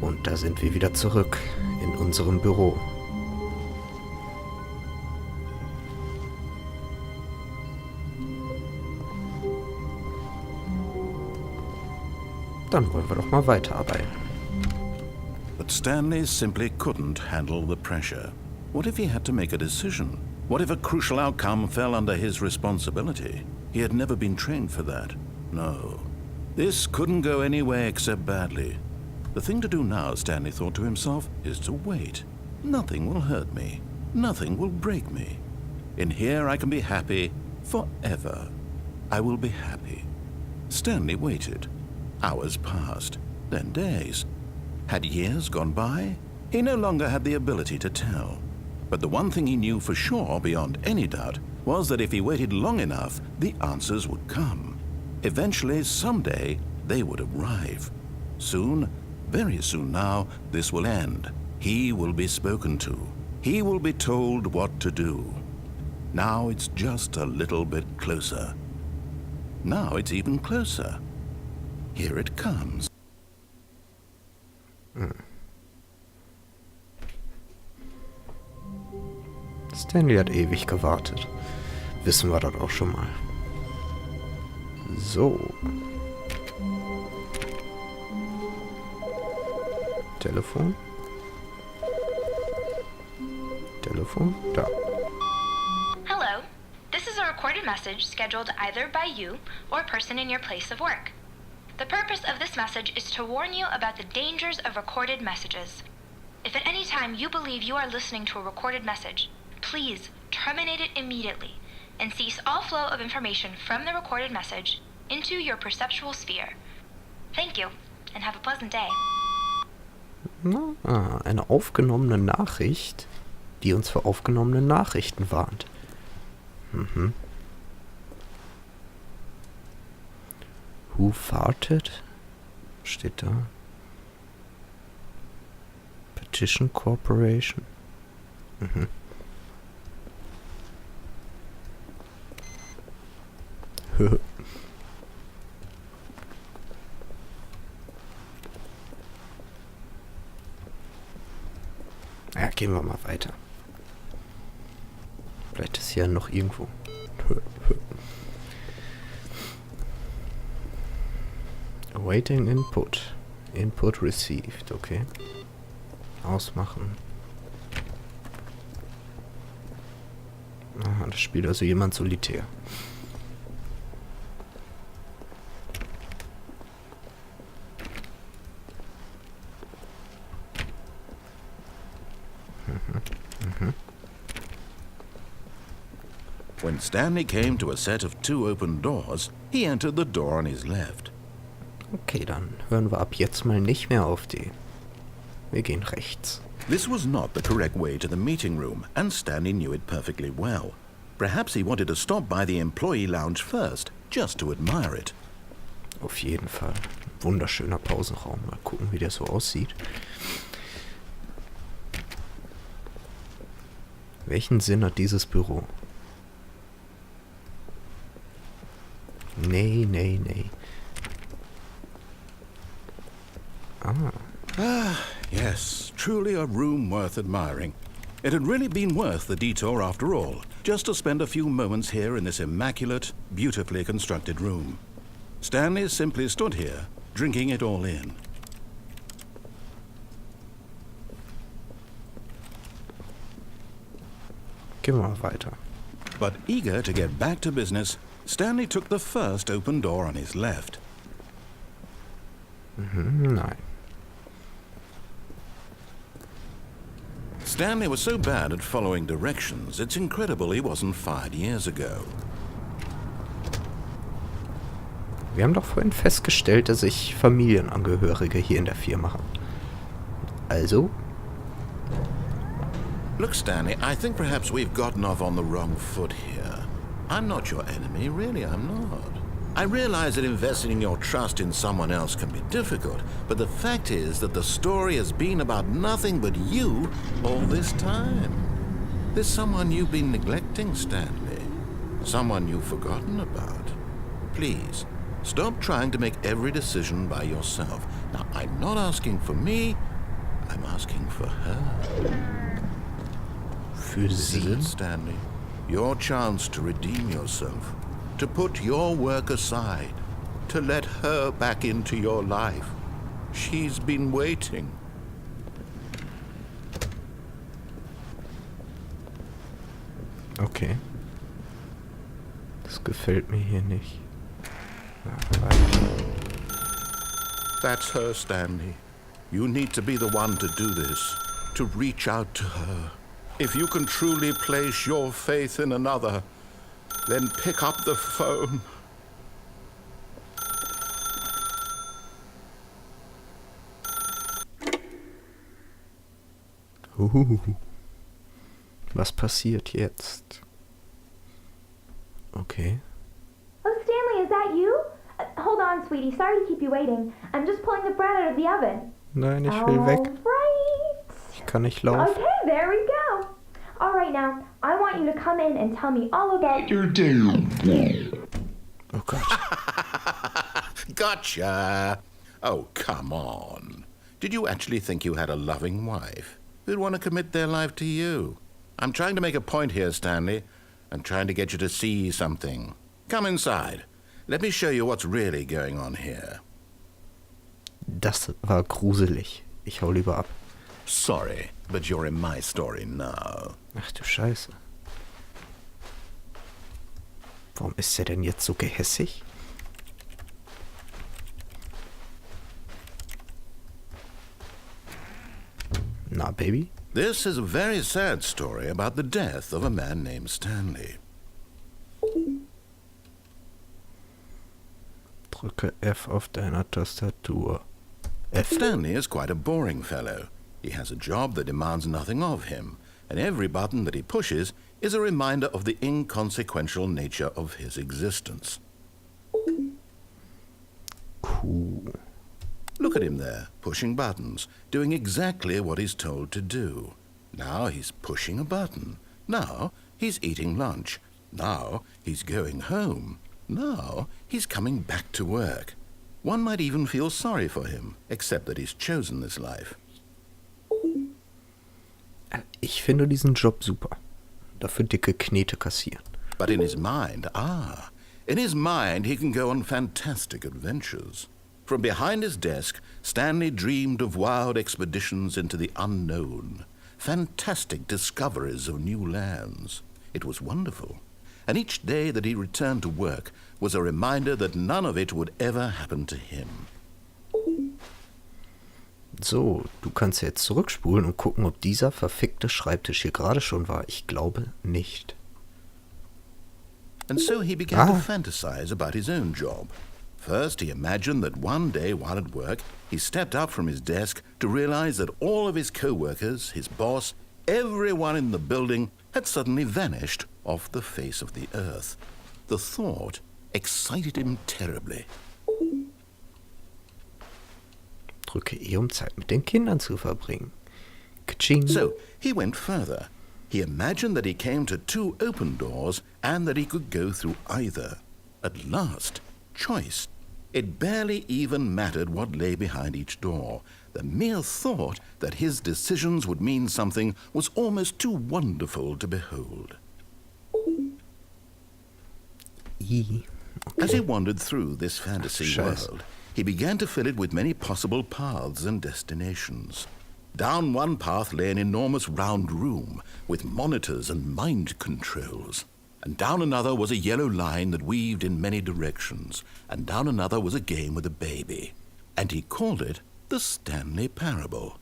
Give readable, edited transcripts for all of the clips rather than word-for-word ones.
Und da sind wir wieder zurück in unserem Büro. Dann wollen wir doch mal weiterarbeiten. But Stanley simply couldn't handle the pressure. What if he had to make a decision? What if a crucial outcome fell under his responsibility? He had never been trained for that. No. This couldn't go any way except badly. The thing to do now, Stanley thought to himself, is to wait. Nothing will hurt me. Nothing will break me. In here I can be happy forever. I will be happy. Stanley waited. Hours passed, then days. Had years gone by? He no longer had the ability to tell. But the one thing he knew for sure, beyond any doubt, was that if he waited long enough, the answers would come. Eventually, someday, they would arrive. Soon, very soon now, this will end. He will be spoken to. He will be told what to do. Now it's just a little bit closer. Now it's even closer. Here it comes. Stanley hat ewig gewartet. Wissen wir das auch schon mal. So. Telefon. Telefon. Da. Hello. This is a recorded message scheduled either by you or a person in your place of work. The purpose of this message is to warn you about the dangers of recorded messages. If at any time you believe you are listening to a recorded message, please terminate it immediately and cease all flow of information from the recorded message into your perceptual sphere. Thank you and have a pleasant day. Na, eine aufgenommene Nachricht, die uns vor aufgenommenen Nachrichten warnt. Mhm. Who farted? Steht da. Petition Corporation. Mhm. Ja, gehen wir mal weiter. Vielleicht ist hier noch irgendwo. Awaiting Input. Input received, okay. Ausmachen. Aha, das spielt also jemand solitär. When Stanley came to a set of 2 open doors, he entered the door on his left. Okay, dann hören wir ab jetzt mal nicht mehr auf die. Wir gehen rechts. This was not the correct way to the meeting room, and Stanley knew it perfectly well. Perhaps he wanted to stop by the employee lounge first, just to admire it. Auf jeden Fall. Wunderschöner Pausenraum. Mal gucken, wie der so aussieht. Welchen Sinn hat dieses Büro? Nee, nee, nee. Ah, yes, truly a room worth admiring. It had really been worth the detour after all, just to spend a few moments here in this immaculate, beautifully constructed room. Stanley simply stood here, drinking it all in. Gehen wir mal weiter. But eager to get back to business, Stanley took the first open door on his left. Nein. Stanley was so bad at following directions, it's incredible he wasn't fired years ago. Wir haben doch vorhin festgestellt, dass ich Familienangehörige hier in der Firma habe. Also? Look, Stanley, I think perhaps we've gotten off on the wrong foot here. I'm not your enemy, really, I'm not. I realize that investing your trust in someone else can be difficult, but the fact is that the story has been about nothing but you all this time. There's someone you've been neglecting, Stanley. Someone you've forgotten about. Please, stop trying to make every decision by yourself. Now, I'm not asking for me, I'm asking for her. Für This is sie? it, Stanley. Your chance to redeem yourself. To put your work aside. To let her back into your life. She's been waiting. Okay. Das gefällt mir hier nicht. Ja, weiter. That's her, Stanley. You need to be the one to do this. To reach out to her. If you can truly place your faith in another, then pick up the phone. Was passiert jetzt? Okay. Oh, Stanley, is that you? Hold on, sweetie. Sorry to keep you waiting. I'm just pulling the bread out of the oven. Nein, ich will weg. Right. Ich kann nicht laufen. Okay, there we go. All right, now, I want you to come in and tell me all about your day. Oh Gott. Gotcha! Oh, come on. Did you actually think you had a loving wife who'd want to commit their life to you? I'm trying to make a point here, Stanley. I'm trying to get you to see something. Come inside. Let me show you what's really going on here. Das war gruselig. Ich hau lieber ab. Sorry, but you're in my story now. Ach du Scheiße. Warum ist er denn jetzt so gehässig? Na, Baby? This is a very sad story about the death of a man named Stanley. Drücke F auf deiner Tastatur. F. Stanley is quite a boring fellow. He has a job that demands nothing of him, and every button that he pushes is a reminder of the inconsequential nature of his existence. Cool. Look at him there, pushing buttons, doing exactly what he's told to do. Now he's pushing a button. Now he's eating lunch. Now he's going home. Now he's coming back to work. One might even feel sorry for him, except that he's chosen this life. Ich finde diesen Job super. Dafür dicke Knete kassieren. But in his mind, in his mind he can go on fantastic adventures. From behind his desk, Stanley dreamed of wild expeditions into the unknown, fantastic discoveries of new lands. It was wonderful. And each day that he returned to work was a reminder that none of it would ever happen to him. So, du kannst jetzt zurückspulen und gucken, ob dieser verfickte Schreibtisch hier gerade schon war. Ich glaube nicht. And so he began to fantasize about his own job. First, he imagined that one day while at work, he stepped up from his desk to realize that all of his co-workers, his boss, everyone in the building had suddenly vanished off the face of the earth. The thought excited him terribly. Drücke E, um Zeit mit den Kindern zu verbringen. Kaching. So he went further. He imagined that he came to two open doors and that he could go through either. At last, choice. It barely even mattered what lay behind each door. The mere thought that his decisions would mean something was almost too wonderful to behold. I. Okay. As he wandered through this fantasy Scheiße. world, he began to fill it with many possible paths and destinations. Down one path lay an enormous round room with monitors and mind controls. And down another was a yellow line that weaved in many directions. And down another was a game with a baby. And he called it the Stanley Parable.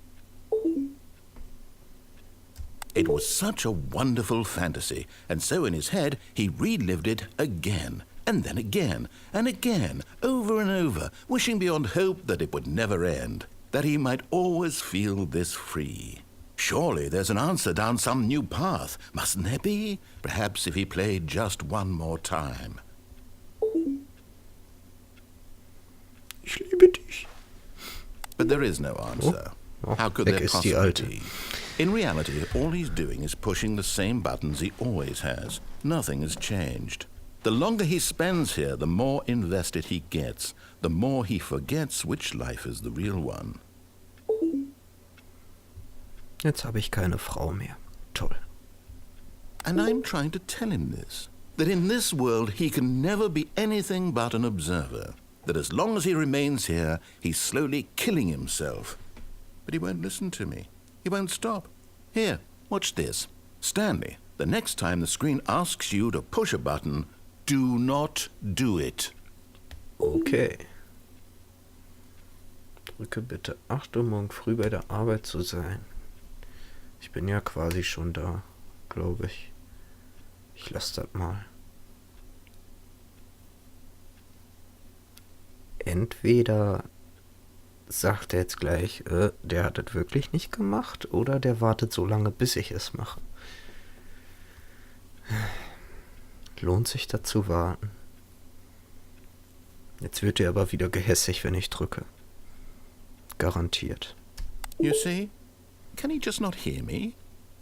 It was such a wonderful fantasy, and so in his head he relived it again, and then again, and again, over and over, wishing beyond hope that it would never end, that he might always feel this free. Surely there's an answer down some new path, mustn't there be? Perhaps if he played just one more time. Ich liebe dich. But there is no answer. How could weg there ist die possibly Alte. be? In reality, all he's doing is pushing the same buttons he always has. Nothing has changed. The longer he spends here, the more invested he gets, the more he forgets which life is the real one. Jetzt habe ich keine Frau mehr. Toll. And I'm trying to tell him this, that in this world he can never be anything but an observer, that as long as he remains here, he's slowly killing himself. But he won't listen to me. He won't stop. Here, watch this. Stanley, the next time the screen asks you to push a button, do not do it. Okay. Drücke bitte 8 Uhr morgen früh bei der Arbeit zu sein. Ich bin ja quasi schon da, glaube ich. Ich lasse das mal. Entweder sagt er jetzt gleich, der hat das wirklich nicht gemacht, oder der wartet so lange, bis ich es mache. Lohnt sich das zu warten? Jetzt wird er aber wieder gehässig, wenn ich drücke. Garantiert. You see? Can he just not hear me?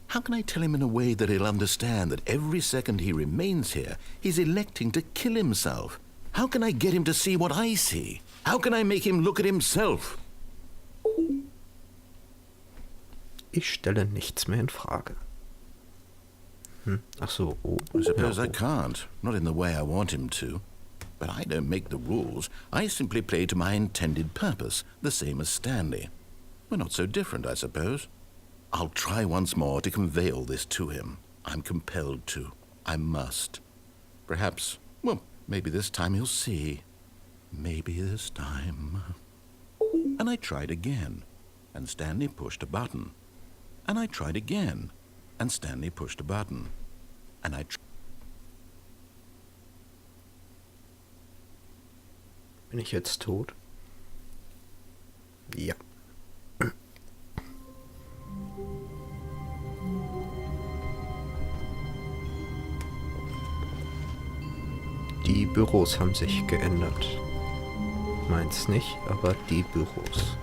How can I tell him in a way that he'll understand that every second he remains here, he's electing to kill himself? How can I get him to see what I see? How can I make him look at himself? Ich stelle nichts mehr in Frage. Ach so, oh. I suppose ja, I can't, not in the way I want him to. But I don't make the rules. I simply play to my intended purpose, the same as Stanley. We're not so different, I suppose. I'll try once more to convey all this to him. I'm compelled to. I must. Perhaps, well, maybe this time he'll see. Maybe this time. And I tried again, and Stanley pushed a button. And I tried again, and Stanley pushed a button. And I Bin ich jetzt tot? Ja. Die Büros haben sich geändert. Meins nicht, aber die Büros.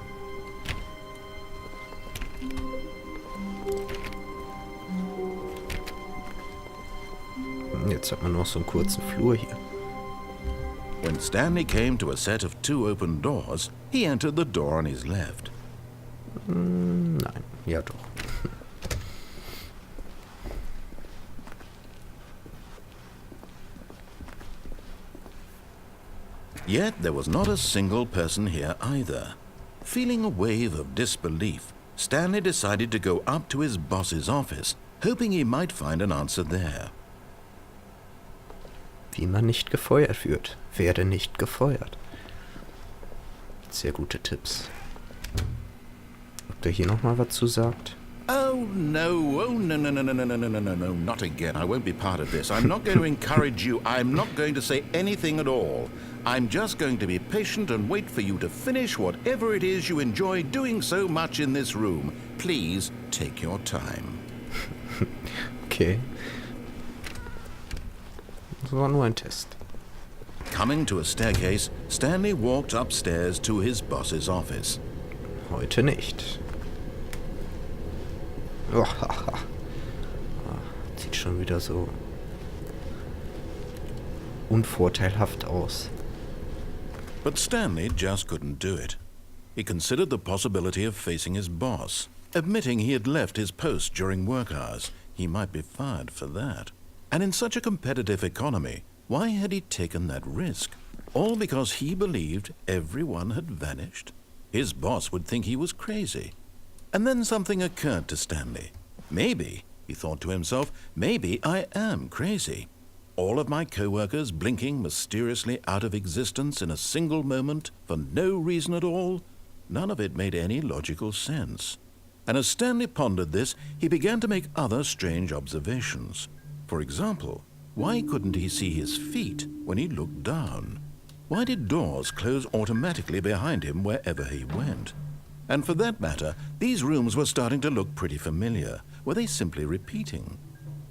Jetzt hat man noch so einen kurzen Flur hier. When Stanley came to a set of 2 open doors, he entered the door on his left. Nein, ja doch. Yet there was not a single person here either. Feeling a wave of disbelief, Stanley decided to go up to his boss's office, hoping he might find an answer there. Wie man nicht gefeuert wird. Werde nicht gefeuert. Sehr gute Tipps. Ob der hier nochmal was zu sagt? Oh no, no, not again. I won't be part of this. I'm not going to encourage you. I'm not going to say anything at all. I'm just going to be patient and wait for you to finish whatever it is you enjoy doing so much in this room. Please take your time. Okay. Das war nur ein Test. Coming to a staircase, Stanley walked upstairs to his boss's office. Heute nicht. Oh, sieht schon wieder so unvorteilhaft aus. But Stanley just couldn't do it. He considered the possibility of facing his boss, admitting he had left his post during work hours. He might be fired for that. And in such a competitive economy, why had he taken that risk? All because he believed everyone had vanished? His boss would think he was crazy. And then something occurred to Stanley. Maybe, he thought to himself, maybe I am crazy. All of my co-workers blinking mysteriously out of existence in a single moment for no reason at all? None of it made any logical sense. And as Stanley pondered this, he began to make other strange observations. For example, why couldn't he see his feet when he looked down? Why did doors close automatically behind him wherever he went? And for that matter, these rooms were starting to look pretty familiar. Were they simply repeating?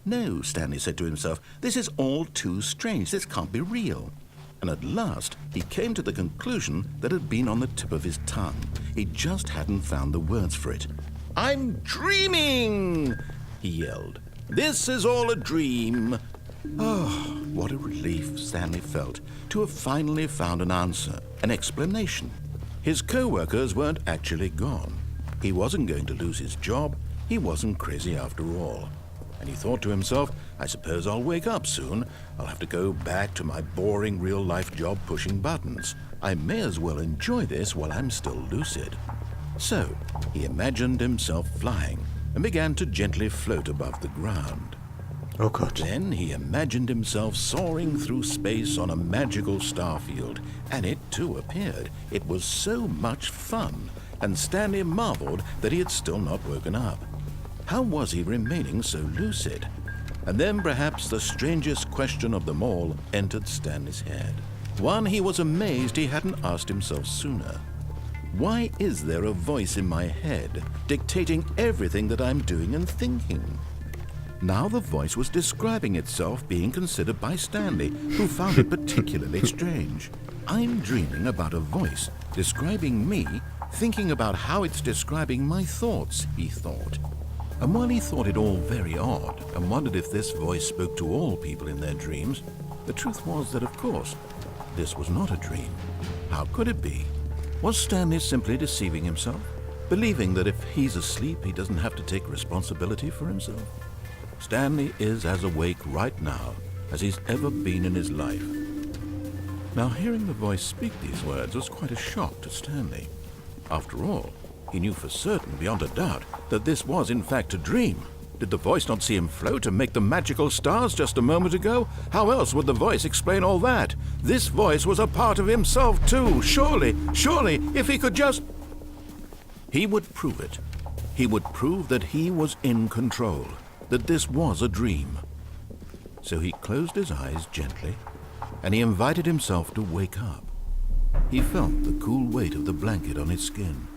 No, Stanley said to himself, this is all too strange. This can't be real. And at last, he came to the conclusion that had been on the tip of his tongue. He just hadn't found the words for it. I'm dreaming, he yelled. This is all a dream. Oh, what a relief Stanley felt to have finally found an answer, an explanation. His co-workers weren't actually gone. He wasn't going to lose his job. He wasn't crazy after all. And he thought to himself, I suppose I'll wake up soon. I'll have to go back to my boring real-life job pushing buttons. I may as well enjoy this while I'm still lucid. So, he imagined himself flying and began to gently float above the ground. Oh Gott. Then he imagined himself soaring through space on a magical starfield, and it too appeared. It was so much fun, and Stanley marveled that he had still not woken up. How was he remaining so lucid? And then perhaps the strangest question of them all entered Stanley's head. One he was amazed he hadn't asked himself sooner. Why is there a voice in my head dictating everything that I'm doing and thinking? Now the voice was describing itself being considered by Stanley, who found it particularly strange. I'm dreaming about a voice describing me, thinking about how it's describing my thoughts, he thought. And while he thought it all very odd and wondered if this voice spoke to all people in their dreams, the truth was that, of course, this was not a dream. How could it be? Was Stanley simply deceiving himself, believing that if he's asleep, he doesn't have to take responsibility for himself? Stanley is as awake right now as he's ever been in his life. Now, hearing the voice speak these words was quite a shock to Stanley. After all, he knew for certain, beyond a doubt, that this was in fact a dream. Did the voice not see him float and make the magical stars just a moment ago? How else would the voice explain all that? This voice was a part of himself too. Surely, if he could just... He would prove it. He would prove that he was in control, that this was a dream. So he closed his eyes gently, and he invited himself to wake up. He felt the cool weight of the blanket on his skin,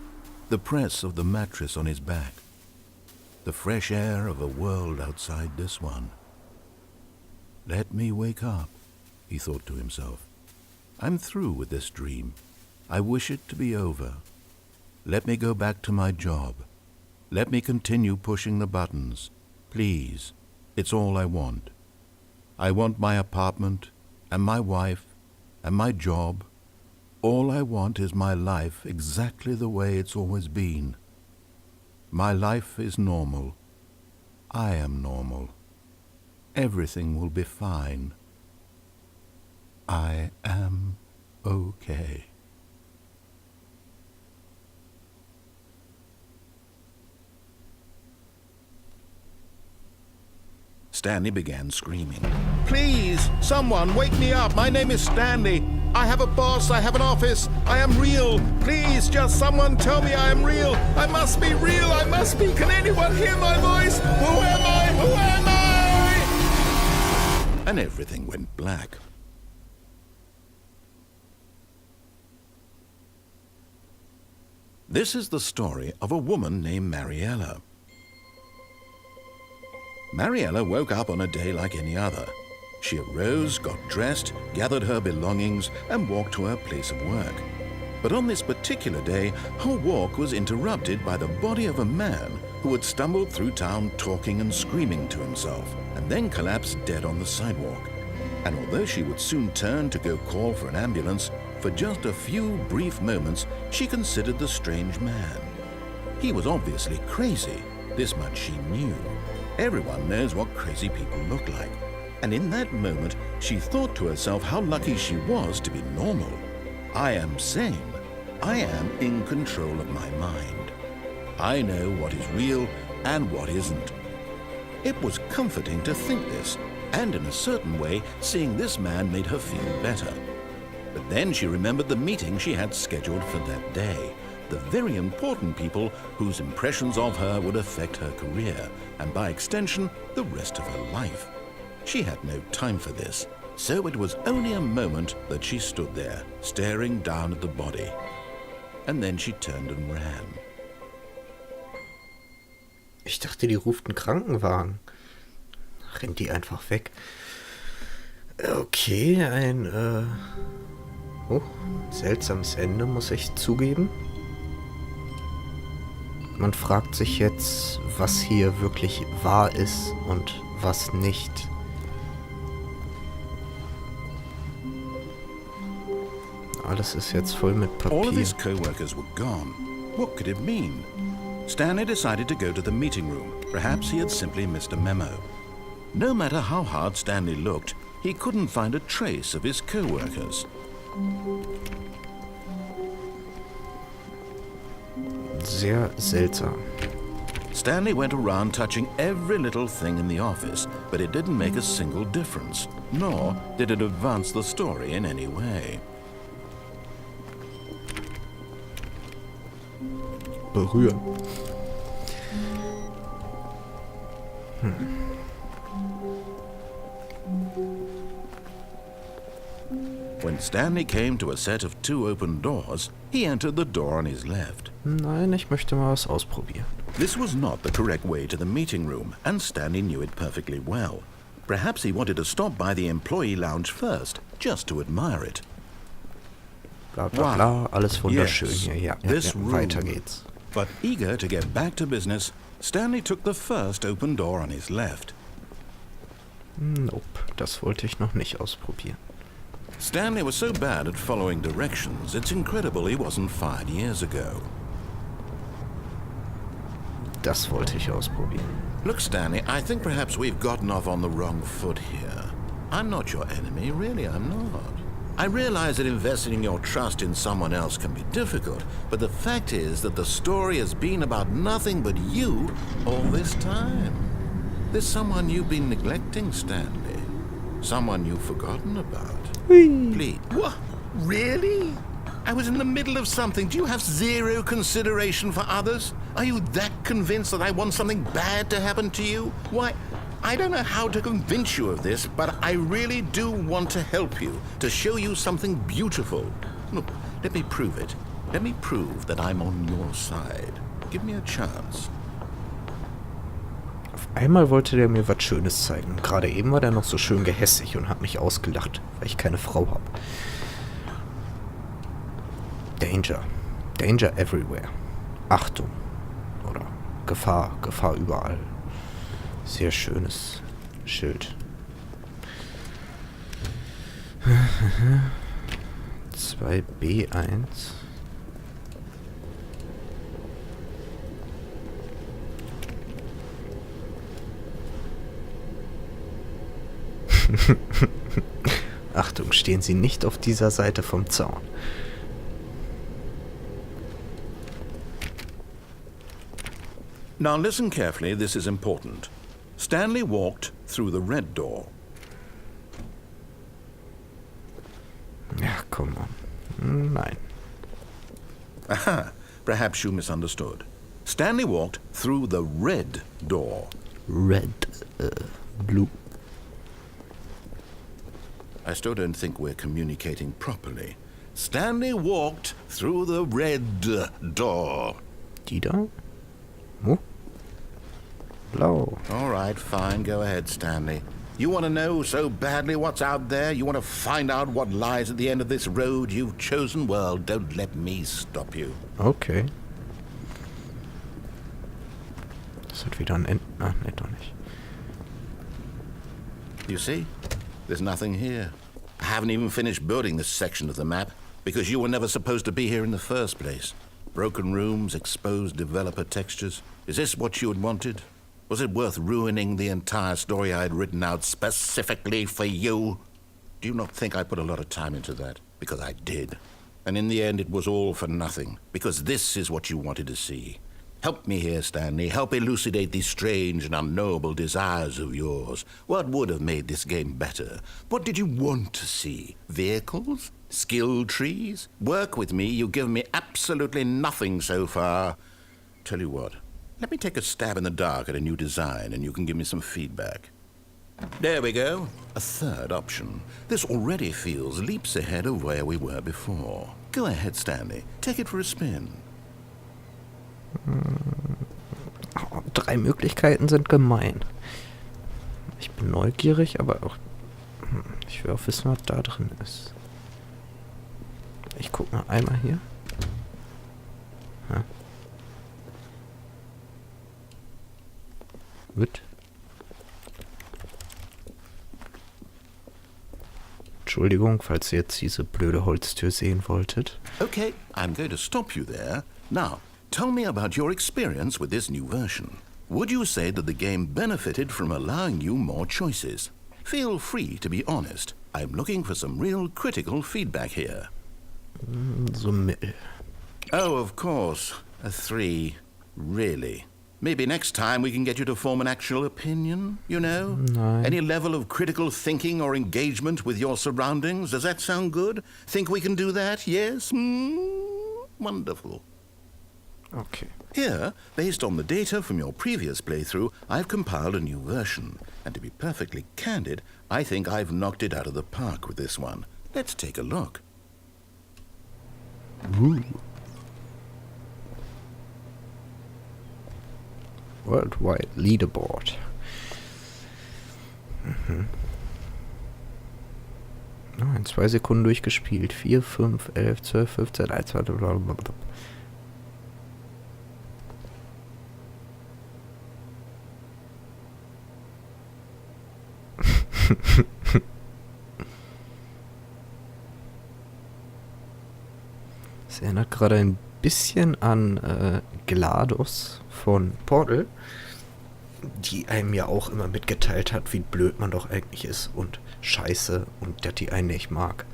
the press of the mattress on his back, the fresh air of a world outside this one. Let me wake up, he thought to himself. I'm through with this dream. I wish it to be over. Let me go back to my job. Let me continue pushing the buttons. Please, it's all I want. I want my apartment, and my wife, and my job. All I want is my life exactly the way it's always been. My life is normal. I am normal. Everything will be fine. I am okay. Stanley began screaming. Please, someone, wake me up. My name is Stanley. I have a boss. I have an office. I am real. Please, just someone tell me I am real. I must be real. I must be. Can anyone hear my voice? Who am I? Who am I? And everything went black. This is the story of a woman named Mariella. Mariella woke up on a day like any other. She arose, got dressed, gathered her belongings, and walked to her place of work. But on this particular day, her walk was interrupted by the body of a man who had stumbled through town talking and screaming to himself, and then collapsed dead on the sidewalk. And although she would soon turn to go call for an ambulance, for just a few brief moments, she considered the strange man. He was obviously crazy. This much she knew. Everyone knows what crazy people look like. And in that moment, she thought to herself how lucky she was to be normal. I am sane. I am in control of my mind. I know what is real and what isn't. It was comforting to think this, and in a certain way, seeing this man made her feel better. But then she remembered the meeting she had scheduled for that day. The very important people whose impressions of her would affect her career, and by extension, the rest of her life. She had no time for this, so it was only a moment that she stood there, staring down at the body. And then she turned and ran. Ich dachte, die ruft einen Krankenwagen. Rennt die einfach weg. Okay, seltsames Ende, muss ich zugeben. Man fragt sich jetzt, was hier wirklich wahr ist und was nicht. Alles ist jetzt voll mit Papier. All of his co-workers were gone. What could it mean? Stanley decided to go to the meeting room. Perhaps he had simply missed a memo. No matter how hard Stanley looked, he couldn't find a trace of his co-workers. Sehr seltsam. Stanley went around touching every little thing in the office, but it didn't make a single difference, nor did it advance the story in any way. Berühren. When Stanley came to a set of 2 open doors, he entered the door on his left. Nein, ich möchte mal was ausprobieren. This was not the correct way to the meeting room, and Stanley knew it perfectly well. Perhaps he wanted to stop by the employee lounge first, just to admire it. Bla bla bla, alles wunderschön Yes, hier. Ja, this weiter room. geht's. But eager to get back to business, Stanley took the first open door on his left. Nope, das wollte ich noch nicht ausprobieren. Stanley was so bad at following directions, it's incredible he wasn't fired years ago. Das wollte ich ausprobieren. Look, Stanley, I think perhaps we've gotten off on the wrong foot here. I'm not your enemy, really, I'm not. I realize that investing your trust in someone else can be difficult, but the fact is that the story has been about nothing but you all this time. There's someone you've been neglecting, Stanley. Someone you've forgotten about. Please. What? Really? I was in the middle of something. Do you have zero consideration for others? Are you that convinced that I want something bad to happen to you? Why, I don't know how to convince you of this, but I really do want to help you, to show you something beautiful. Look, let me prove it. Let me prove that I'm on your side. Give me a chance. Auf einmal wollte der mir was Schönes zeigen. Gerade eben war der noch so schön gehässig und hat mich ausgelacht, weil ich keine Frau habe. Danger. Danger everywhere. Achtung. Oder Gefahr. Gefahr überall. Sehr schönes Schild. 2B1. Achtung, stehen Sie nicht auf dieser Seite vom Zaun. Now listen carefully, this is important. Stanley walked through the red door. Ja, komm on. Nein. Aha, perhaps you misunderstood. Stanley walked through the red door. Red. Blue. I still don't think we're communicating properly. Stanley walked through the red door. Die da? Wo? Blau. All right, fine. Go ahead, Stanley. You want to know so badly what's out there? You want to find out what lies at the end of this road you've chosen? Well, don't let me stop you. Okay. Das hat wieder ein Ende. Ah, ne, doch nicht. You see? There's nothing here. I haven't even finished building this section of the map because you were never supposed to be here in the first place. Broken rooms, exposed developer textures. Is this what you had wanted? Was it worth ruining the entire story I had written out specifically for you? Do you not think I put a lot of time into that? Because I did. And in the end, it was all for nothing. Because this is what you wanted to see. Help me here, Stanley. Help elucidate these strange and unknowable desires of yours. What would have made this game better? What did you want to see? Vehicles? Skill trees? Work with me. You've given me absolutely nothing so far. Tell you what. Let me take a stab in the dark at a new design and you can give me some feedback. There we go. A third option. This already feels leaps ahead of where we were before. Go ahead, Stanley. Take it for a spin. 3 Möglichkeiten sind gemein. Ich bin neugierig, aber auch... Ich will auch wissen, was da drin ist. Ich guck mal einmal hier. Ja. Gut. Entschuldigung, falls ihr jetzt diese blöde Holztür sehen wolltet. Okay, I'm going to stop you there. Now, tell me about your experience with this new version. Would you say that the game benefited from allowing you more choices? Feel free to be honest. I'm looking for some real critical feedback here. So mittel. Oh, of course. A 3. Really? Maybe next time we can get you to form an actual opinion, you know? Nein. Any level of critical thinking or engagement with your surroundings? Does that sound good? Think we can do that? Yes? Wonderful. Okay. Here, based on the data from your previous playthrough, I've compiled a new version. And to be perfectly candid, I think I've knocked it out of the park with this one. Let's take a look. Ooh. Worldwide Leaderboard. In 2 Sekunden durchgespielt. 4, 5, 11, 12, 15, 1, 2, blablabla. Es erinnert gerade ein bisschen an GLaDOS von Portal, die einem ja auch immer mitgeteilt hat, wie blöd man doch eigentlich ist und scheiße und dass die einen nicht mag.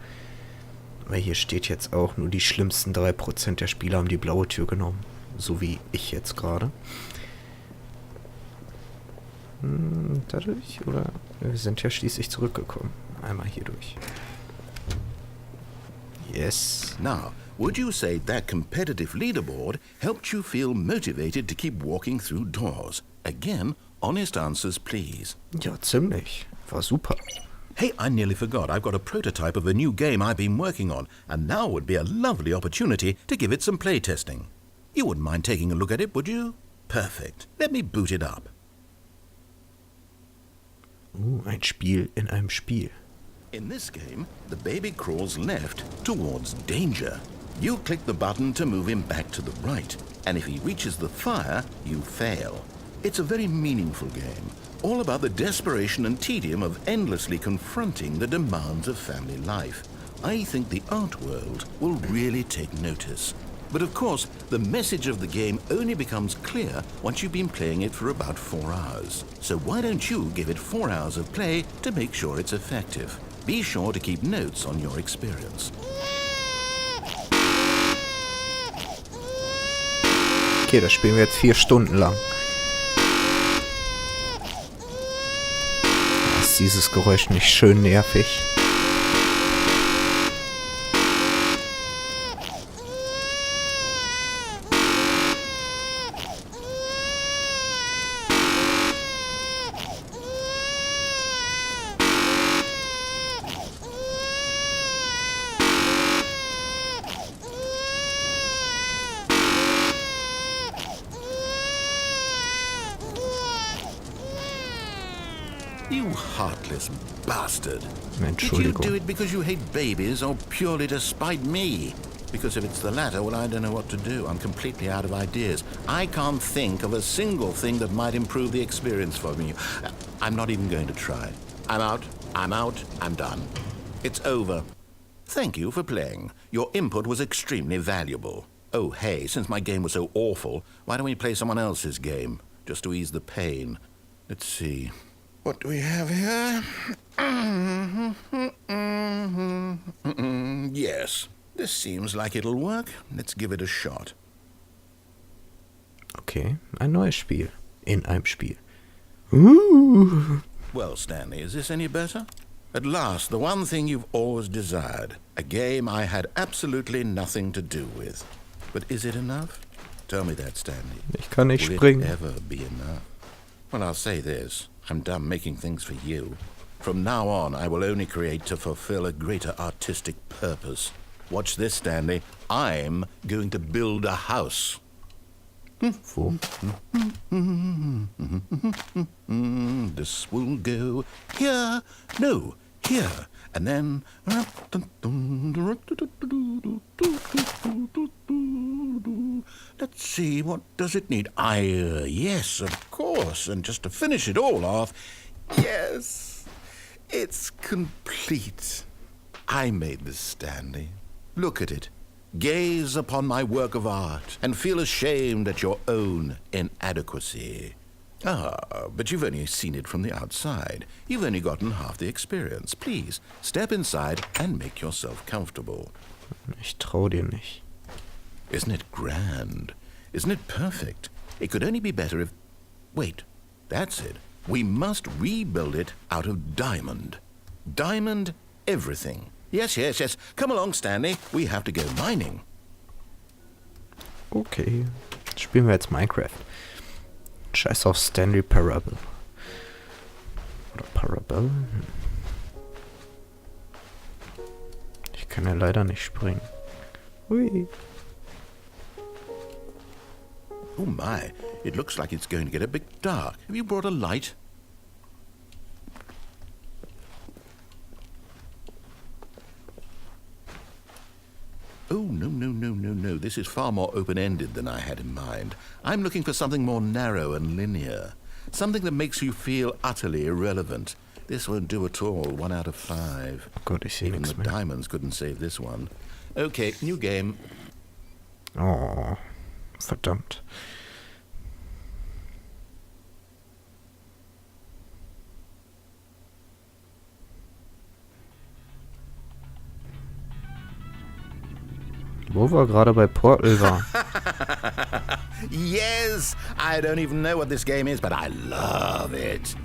Aber hier steht jetzt auch, nur die schlimmsten 3% der Spieler haben die blaue Tür genommen. So wie ich jetzt gerade. Dadurch, oder? Wir sind ja schließlich zurückgekommen. Einmal hier durch. Yes. Now, would you say that competitive leaderboard helped you feel motivated to keep walking through doors? Again, honest answers, please. Ja, ziemlich. War super. Hey, I nearly forgot. I've got a prototype of a new game I've been working on, and now would be a lovely opportunity to give it some playtesting. You wouldn't mind taking a look at it, would you? Perfect. Let me boot it up. Ein Spiel in einem Spiel. In this game, the baby crawls left towards danger. You click the button to move him back to the right, and if he reaches the fire, you fail. It's a very meaningful game, all about the desperation and tedium of endlessly confronting the demands of family life. I think the art world will really take notice. But of course, the message of the game only becomes clear once you've been playing it for about 4 hours. So why don't you give it 4 hours of play to make sure it's effective? Be sure to keep notes on your experience. Okay, das spielen wir jetzt 4 Stunden lang. Ist dieses Geräusch nicht schön nervig? You heartless bastard. Did you Entschuldigung. do it because you hate babies or purely to spite me? Because if it's the latter, well, I don't know what to do. I'm completely out of ideas. I can't think of a single thing that might improve the experience for me. I'm not even going to try. I'm out. I'm done. It's over. Thank you for playing. Your input was extremely valuable. Oh, hey, since my game was so awful, why don't we play someone else's game? Just to ease the pain. Let's see. What do we have here? Yes, this seems like it'll work. Let's give it a shot. Okay, ein neues Spiel. In einem Spiel. Well, Stanley, is this any better? At last, the one thing you've always desired. A game I had absolutely nothing to do with. But is it enough? Tell me that, Stanley. Ich kann nicht Will springen. it ever be enough? Well, I'll say this. I'm done making things for you. From now on, I will only create to fulfill a greater artistic purpose. Watch this, Stanley. I'm going to build a house. Wo? This will go here. No, here. And then... Let's see, what does it need? Yes, of course. And just to finish it all off, yes, it's complete. I made this, Stanley. Look at it. Gaze upon my work of art and feel ashamed at your own inadequacy. Ah, but you've only seen it from the outside. You've only gotten half the experience. Please, step inside and make yourself comfortable. Ich trau dir nicht. Isn't it grand? Isn't it perfect? It could only be better if... Wait, that's it. We must rebuild it out of diamond. Diamond everything. Yes, yes, yes. Come along, Stanley. We have to go mining. Okay. Spielen wir jetzt Minecraft. Scheiß auf Stanley Parable. Oder Parable? Ich kann ja leider nicht springen. Hui. Oh my, it looks like it's going to get a bit dark. Have you brought a light? Oh, no. This is far more open-ended than I had in mind. I'm looking for something more narrow and linear. Something that makes you feel utterly irrelevant. This won't do at all. 1 out of 5. Oh Gott, ich sehe Even nichts the mehr. diamonds couldn't save this one. Okay, new game. Oh, verdammt. Wo wir gerade bei Portal waren. Yes! I don't even know what this game is, but I love it.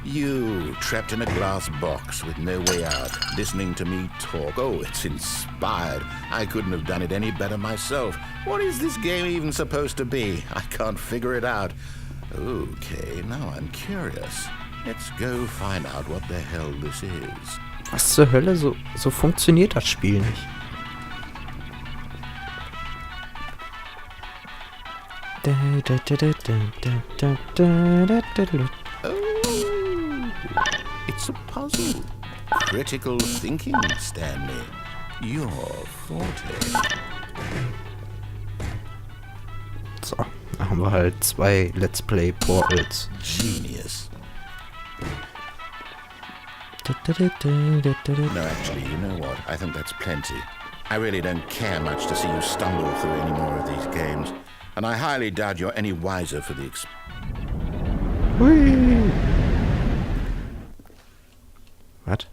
You, trapped in a glass box with no way out, listening to me talk. Oh, it's inspired. I couldn't have done it any better myself. What is this game even supposed to be? I can't figure it out. Okay, now I'm curious. Let's go find out what the hell this is. Was zur Hölle? So funktioniert das Spiel nicht. Oh, it's a puzzle. Critical thinking, Stanley. Your forte. So, da haben wir halt 2 Let's Play Portals. Genius. No, actually, you know what? I think that's plenty. I really don't care much to see you stumble through any more of these games. And I highly doubt you're any wiser for the Hui. Was?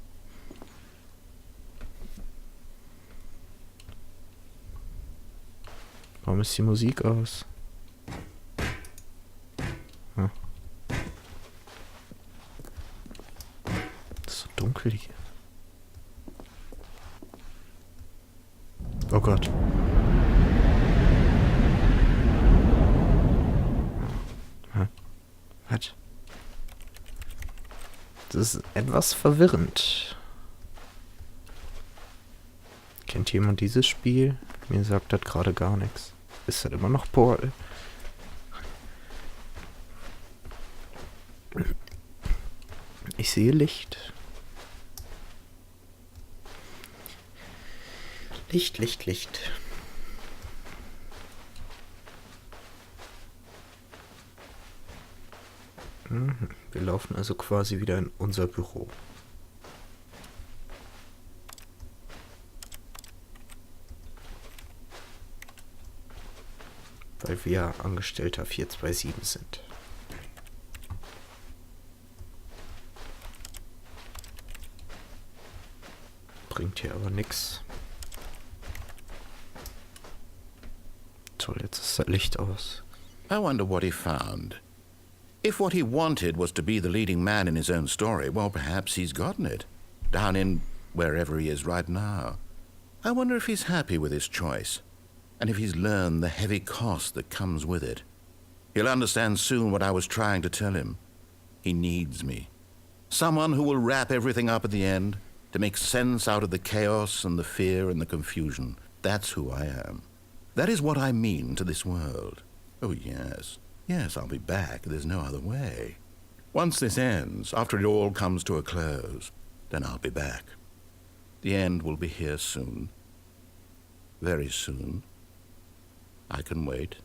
Warum ist die Musik aus? Hm. Es ist so dunkel hier. Oh Gott. Was? Das ist etwas verwirrend. Kennt jemand dieses Spiel? Mir sagt das gerade gar nichts. Ist das immer noch Portal? Ich sehe Licht. Licht. Wir laufen also quasi wieder in unser Büro. Weil wir Angestellter 427 sind. Bringt hier aber nichts. Toll, jetzt ist das Licht aus. I wonder what he found. If what he wanted was to be the leading man in his own story, well, perhaps he's gotten it. Down in wherever he is right now. I wonder if he's happy with his choice. And if he's learned the heavy cost that comes with it. He'll understand soon what I was trying to tell him. He needs me. Someone who will wrap everything up at the end, to make sense out of the chaos and the fear and the confusion. That's who I am. That is what I mean to this world. Oh, yes. Yes, I'll be back. There's no other way. Once this ends, after it all comes to a close, then I'll be back. The end will be here soon. Very soon. I can wait.